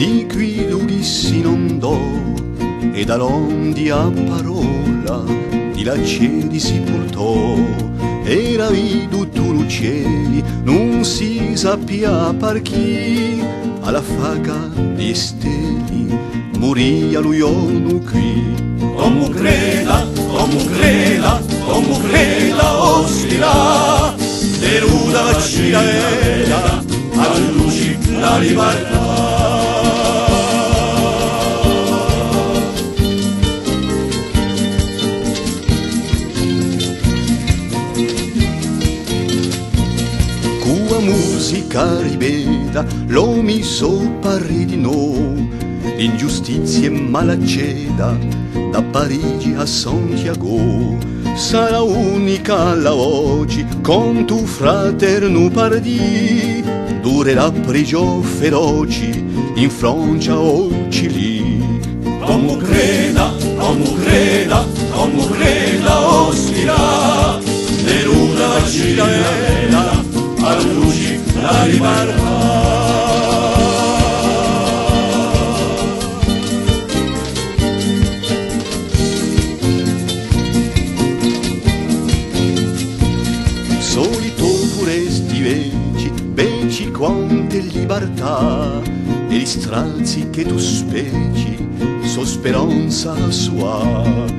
di qui lui dissi non do, e da l'ondi a parola di la cieli si portò. Era vidu tu l'uccelli, non si sappia per chi, alla faga di steli moria lui onu qui. Como creda, ospira, Neruda vaccina era, a luci la libertà. Cua musica ribeda, l'omi parri di no, l'ingiustizia e malacceda, da Parigi a Santiago. Sarà unica la oggi, con tu fraterno pardì, durerà prigio feroci, in Francia o Cili. Como creda, ospira, Neruda vaccina era, a luci la libertà. Solito puresti veci quante libertà, e gli strazi che tu speci, so speranza sua.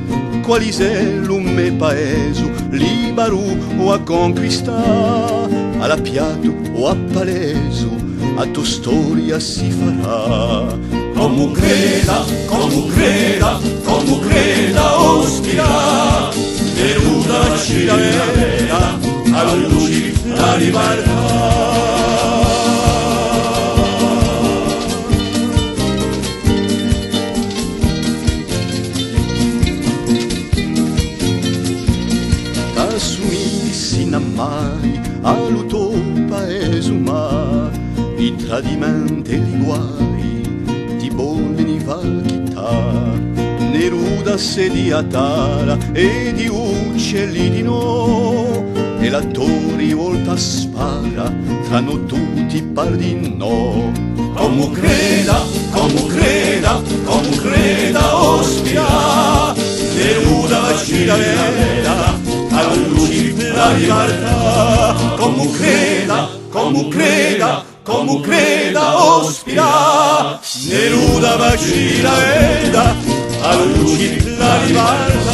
Quali se l'umme paesu, libero o a conquistà, alla piatto o a palesu, a tu storia si farà. Como creda, ospira, Neruda vaccina era, a luci la libertà. T'assumissi mai al tuo paese ma i tradimenti e i guai ti vogliono vaghità. Neruda sediatara e di uccelli di no, e l'attori volta spara, tranno tutti par di no. Como creda, ospira, Neruda vaccina era, a luci la libertà. Como creda, ospira, Neruda vaccina era, a luci la libertà.